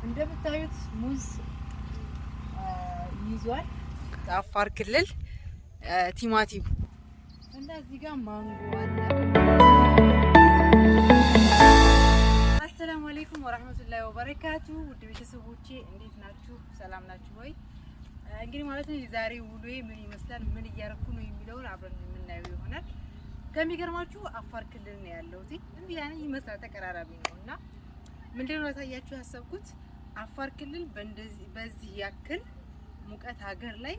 እንደምታዩት ሙዝ ይዟል። አፋር ክልል ቲማቲም እና እዚህ ጋር ማንጎ አለ። አሰላሙ አለይኩም ወራህመቱላሂ ወበረካቱ። ውድ ቤተሰቦቼ እንዴት ናችሁ? ሰላም ናችሁ ወይ? እንግዲህ ማለት ነው የዛሬ ውሎዬ ምን ይመስላል፣ ምን እያረኩ ነው የሚለውን አብረን የምናየው ይሆናል። ከሚገርማችሁ አፋር ክልል ነው ያለሁት። እንዴ ያኔ ይመስላል ተቀራራቢ ነውና ምንድነው ያሳያችሁ ያሰብኩት አፋር ክልል በዚህ ያክል ሙቀት ሀገር ላይ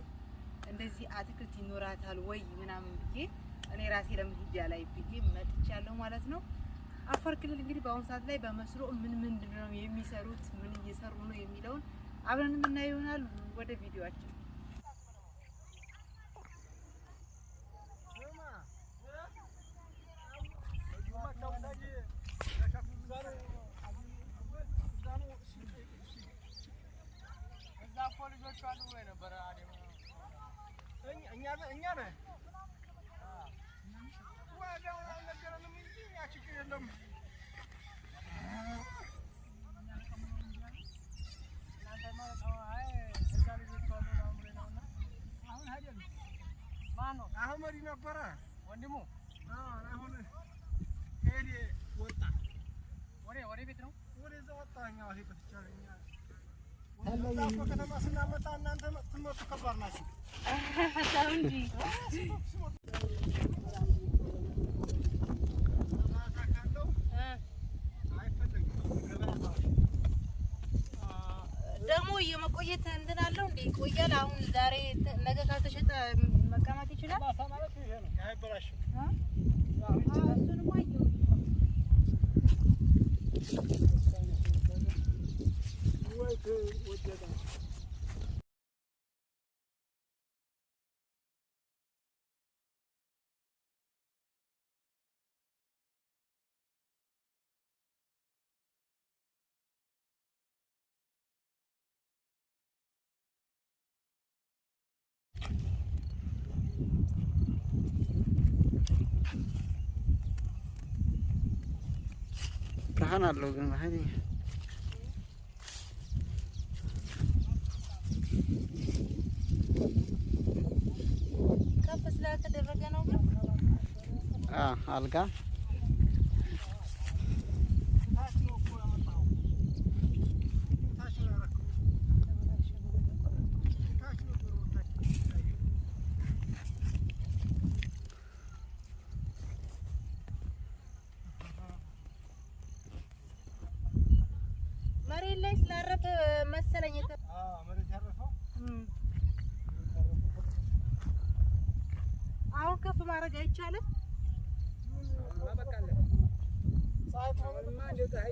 እንደዚህ አትክልት ይኖራታል ወይ ምናምን ብዬ እኔ ራሴ ለምን ሂጃ ላይ ብዬ መጥቻለሁ ማለት ነው። አፋር ክልል እንግዲህ በአሁኑ ሰዓት ላይ በመስሎ ምንድነው የሚሰሩት፣ ምን እየሰሩ ነው የሚለውን አብረን የምናየው ይሆናል። ወደ ቪዲዮአችን አህመድ ነበረ ወንድሙ አሁን ሄደ ወጣ ወደ ቤት ነው ወደዛ ወጣኛ ሄደ ተቻለኛ ወጣ ከተማ ስናመጣ እናንተ ትመጡ ከባድ ናችሁ እንጂ ደግሞ የመቆየት እንትን አለው እንዴ ይቆያል። አሁን ዛሬ ነገ ካልተሸጠ መቀማት ይችላል። ማለት ይሄ ነው አይበላሽም። እሱንም አየሁ ወደዳ ብርሃን አለው ግን ማለት ከፍ ስላልተደረገ ነው ግን አልጋ ላይ ስላረፈ መሰለኝ መሬት ያረፈው አሁን ከፍ ማድረግ አይቻልም። ማበቃለ ሳይታውማ እንደዚህ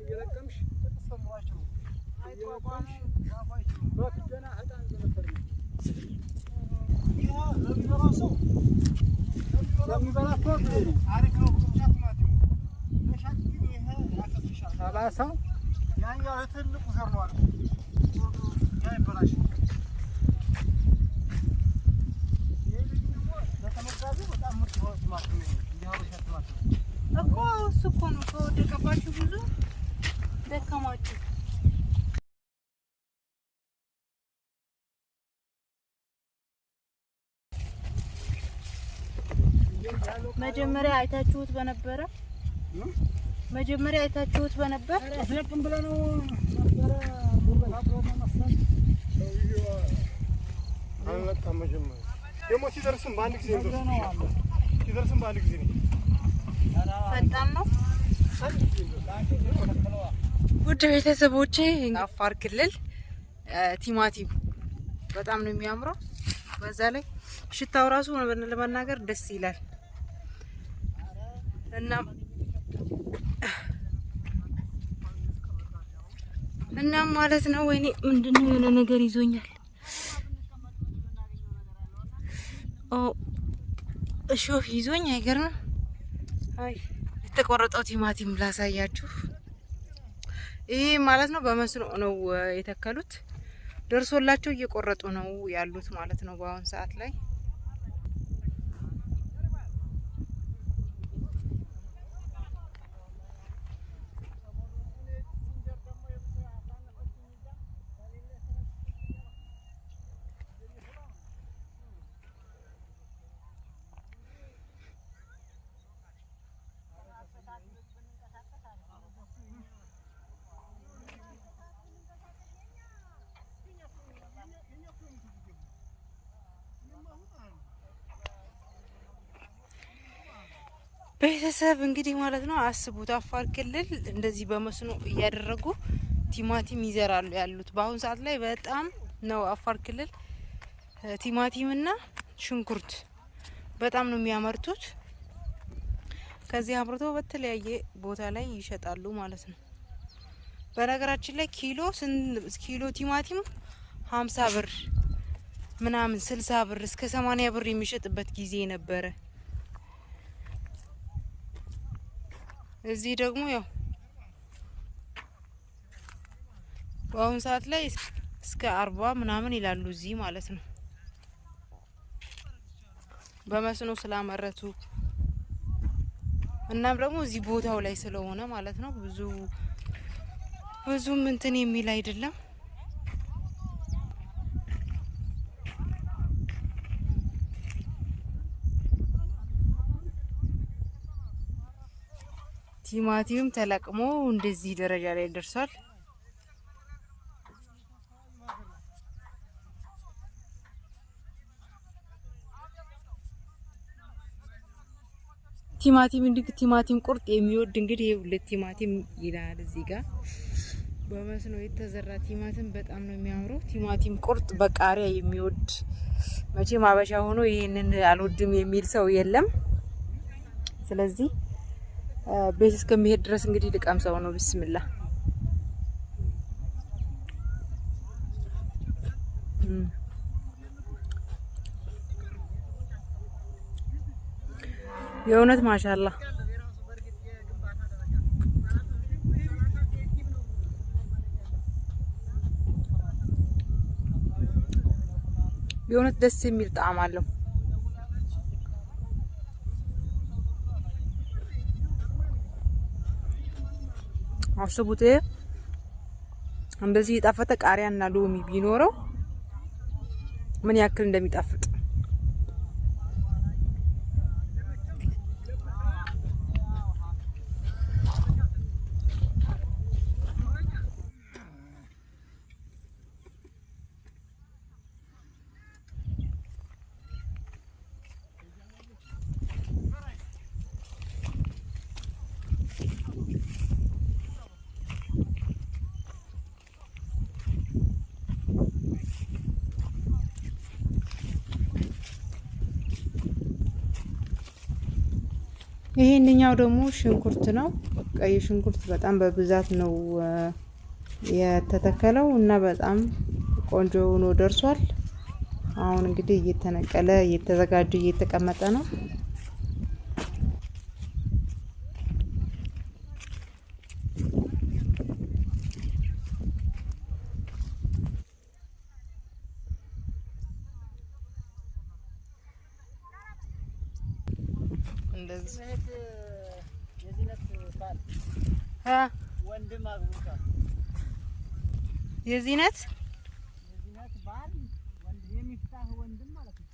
ይረቀምሽ ተሰማችሁ አይቋቋምሽ ያፋችሁ በትገና ህጣን ዘመፈር ያ ለሚበራሱ ለሚበራሱ አሪፍ ነው። ቻት ማለት ነው ለሻት ግን ይሄ ያከፍሻል ታባሳው ያኛው ትልቁ ዘር ነው አይደል? ያ ይበላሽ በጣም ምርጥ ማለት ነው። እንዲያውሻት ማለት እኮ እሱ እኮ ነው ከወደቀባችሁ ብዙ ደከማችሁ። መጀመሪያ አይታችሁት በነበረ አስለቅም ብለህ ነው ነበረ ጉልበት ማስተን አልለቀም። መጀመሪያ ደግሞ ሲደርስም በአንድ ጊዜ ነው ሲደርስም በአንድ ጊዜ ነው። ፈጣን ነው። ውድ ቤተሰቦቼ አፋር ክልል ቲማቲም በጣም ነው የሚያምረው። በዛ ላይ ሽታው ራሱ ለመናገር ደስ ይላል እና ማለት ነው። ወይኔ ምንድነው የሆነ ነገር ይዞኛል። እሾህ ይዞኝ አይገርም። አይ የተቆረጠው ቲማቲም ላሳያችሁ። ይሄ ማለት ነው በመስኖ ነው የተከሉት። ደርሶላቸው እየቆረጡ ነው ያሉት ማለት ነው በአሁን ሰዓት ላይ። ቤተሰብ እንግዲህ ማለት ነው አስቡት፣ አፋር ክልል እንደዚህ በመስኖ እያደረጉ ቲማቲም ይዘራሉ ያሉት። በአሁን ሰዓት ላይ በጣም ነው አፋር ክልል ቲማቲምና ሽንኩርት በጣም ነው የሚያመርቱት። ከዚህ አምርተው በተለያየ ቦታ ላይ ይሸጣሉ ማለት ነው። በነገራችን ላይ ኪሎ ቲማቲም 50 ብር ምናምን 60 ብር እስከ 80 ብር የሚሸጥበት ጊዜ ነበረ። እዚህ ደግሞ ያው በአሁን ሰዓት ላይ እስከ 40 ምናምን ይላሉ እዚህ ማለት ነው። በመስኖ ስላመረቱ እናም ደግሞ እዚህ ቦታው ላይ ስለሆነ ማለት ነው ብዙም እንትን የሚል አይደለም። ቲማቲም ተለቅሞ እንደዚህ ደረጃ ላይ ደርሷል። ቲማቲም ቁርጥ የሚወድ እንግዲህ ሁለት ቲማቲም ይላል እዚህ ጋር። በመስኖ የተዘራ ቲማቲም በጣም ነው የሚያምረው። ቲማቲም ቁርጥ በቃሪያ የሚወድ መቼም አበሻ ሆኖ ይሄንን አልወድም የሚል ሰው የለም። ስለዚህ ቤት እስከሚሄድ ድረስ እንግዲህ ልቀምሰው ነው። ቢስሚላ የእውነት ማሻአላ የእውነት ደስ የሚል ጣዕም አለው። አስቡት እንደዚህ የጣፈጠ ቃሪያና ሎሚ ቢኖረው ምን ያክል እንደሚጣፍጥ። ይሄንኛው ደግሞ ሽንኩርት ነው። ቀይ ሽንኩርት በጣም በብዛት ነው የተተከለው እና በጣም ቆንጆ ሆኖ ደርሷል። አሁን እንግዲህ እየተነቀለ እየተዘጋጀ እየተቀመጠ ነው። የዚህነት ባል ወንድም የሚፍታህ ወንድም ማለት ነው።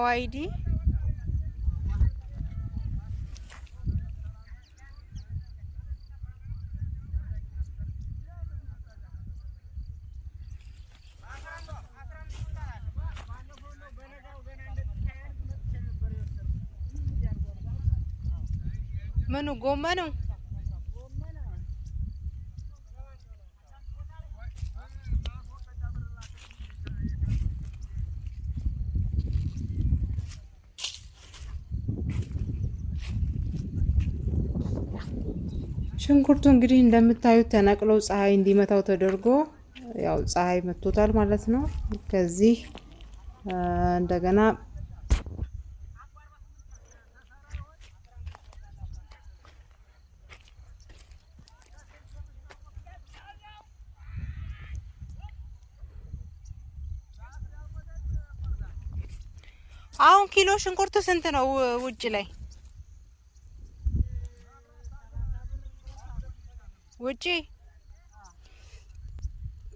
አይዲ ምኑ ጎመኑ ሽንኩርቱ እንግዲህ እንደምታዩት ተነቅሎ ፀሐይ እንዲመታው ተደርጎ ያው ፀሐይ መቶታል ማለት ነው። ከዚህ እንደገና አሁን ኪሎ ሽንኩርት ስንት ነው ውጭ ላይ? ውጪ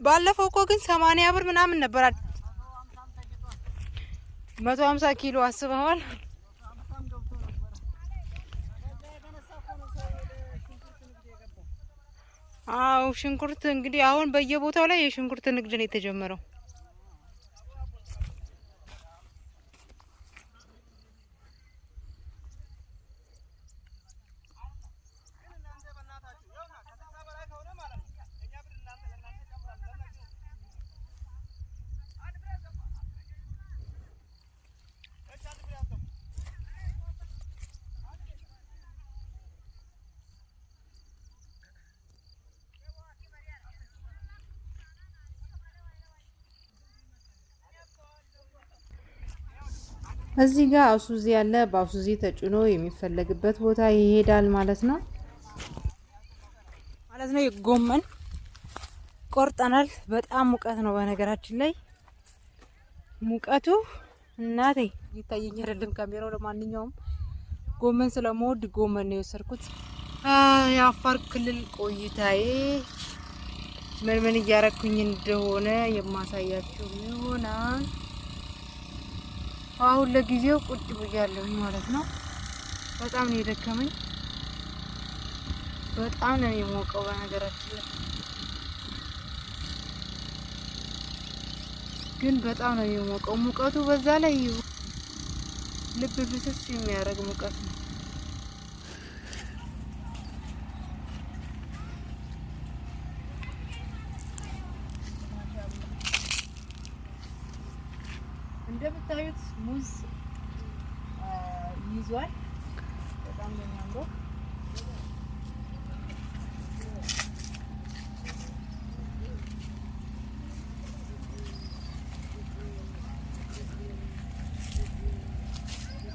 ባለፈው እኮ ግን 80 ብር ምናምን ነበር። 150 ኪሎ አስበዋል። አው ሽንኩርት እንግዲህ አሁን በየቦታው ላይ የሽንኩርት ንግድ ነው የተጀመረው። እዚህ ጋር አሱዚ ያለ በአሱዚ ተጭኖ የሚፈለግበት ቦታ ይሄዳል ማለት ነው። የጎመን ቆርጠናል። በጣም ሙቀት ነው በነገራችን ላይ ሙቀቱ እናቴ ይታየኝ አይደለም ካሜራው። ለማንኛውም ጎመን ስለምወድ ጎመን ነው የወሰድኩት። የአፋር ክልል ቆይታዬ ምን እያረኩኝ እንደሆነ የማሳያችሁ ይሆናል። አሁን ለጊዜው ቁጭ ብያለሁ ማለት ነው። በጣም ነው የደከመኝ። በጣም ነው የሞቀው በነገራችን ላይ ግን በጣም ነው የሞቀው። ሙቀቱ በዛ ላይ ልብ ፍስስ የሚያደርግ ሙቀት ነው። እንደምታዩት ሙዝ ይዟል። በጣም ነው የሚያምረው።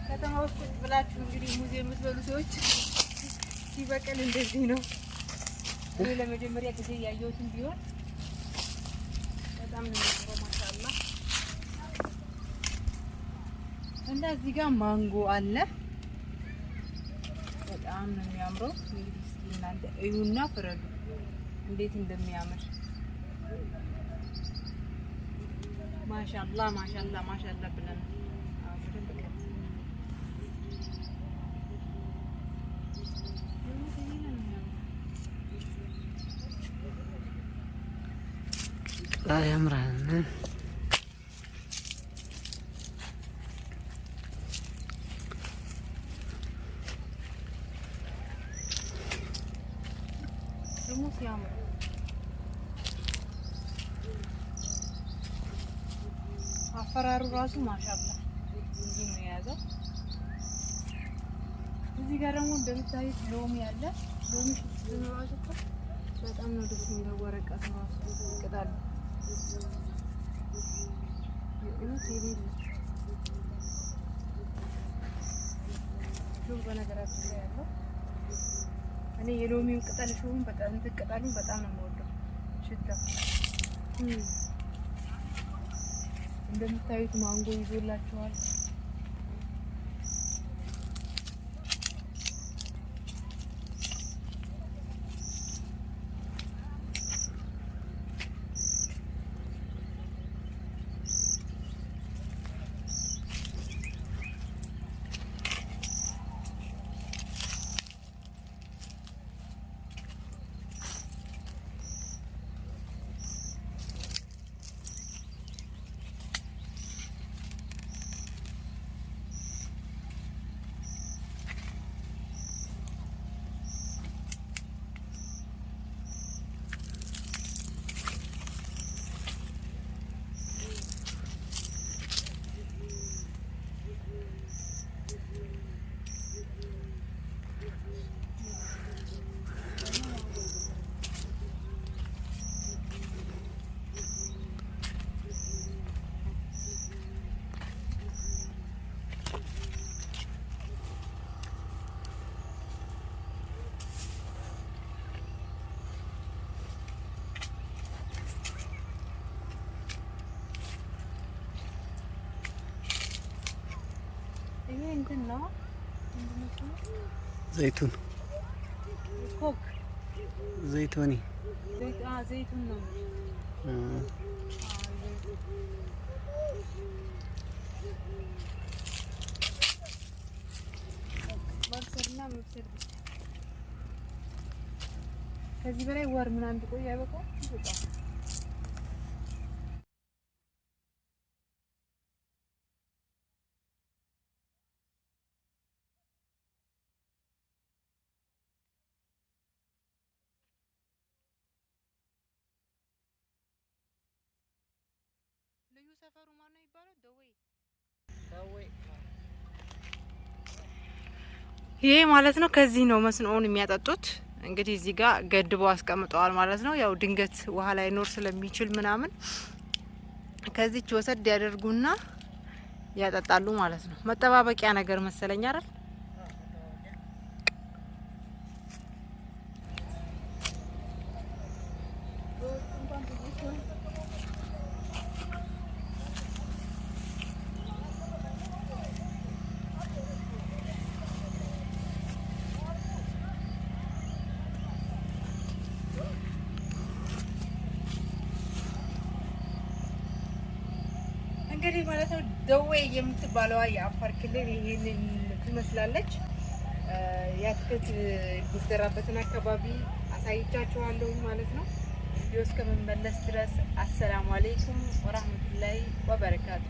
ከተማ ውስጥ ብላችሁ እንግዲህ ሙዝ የምትበሉ ሰዎች ሲበቅል እንደዚህ ነው። እኔ ለመጀመሪያ ጊዜ ያየሁትን ቢሆን በጣም ነው የሚያምረው። ማሻአላ። እና እዚህ ጋር ማንጎ አለ። በጣም ነው የሚያምረው። እንግዲህ እስኪ እናንተ እዩና ፍረዱ እንዴት እንደሚያምር። ማሻአላ ማሻአላ ማሻአላ ብለን ያምራል። ደግሞ ሲያምር አፈራሩ ራሱ ማሻአላ እዚህ ነው የያዘው። እዚህ ጋር ደግሞ እንደምታዩት ሎሚ አለ። ሎሚ ራሱ በጣም ነው ደስ የሚለው። ወረቀት ራሱ ቅጠሉ በነገራችን ላይ ያለው እኔ የሎሚውን ቅጠል ሹም በጣም ቅጠሉን በጣም ነው የምወደው። ሽታው እንደምታዩት ማንጎ ይዞላችኋል። እንትን ነው ዘይቱን ኮክ ዘይቱኒ ዘይቱን ነው ማርሰልና መብሰል ብቻ ከዚህ በላይ ወር ምናምን ቢቆይ አይበቃም ይበቃል ልዩ ሰፈሩ ማን ነው የሚባለው? ደዌ ይሄ ማለት ነው። ከዚህ ነው መስኖውን የሚያጠጡት። እንግዲህ እዚህ ጋር ገድበው አስቀምጠዋል ማለት ነው። ያው ድንገት ውሃ ላይ ኖር ስለሚችል ምናምን ከዚህች ወሰድ ያደርጉና ያጠጣሉ ማለት ነው። መጠባበቂያ ነገር መሰለኝ አይደል? እንግዲህ ማለት ነው ደዌ የምትባለዋ የአፋር ክልል ይሄንን ትመስላለች። የአትክልት የሚዘራበትን አካባቢ አሳይቻችኋለሁ ማለት ነው። ቪዲዮ እስከመመለስ ድረስ አሰላሙ አለይኩም ወራህመቱላሂ ወበረካቱ።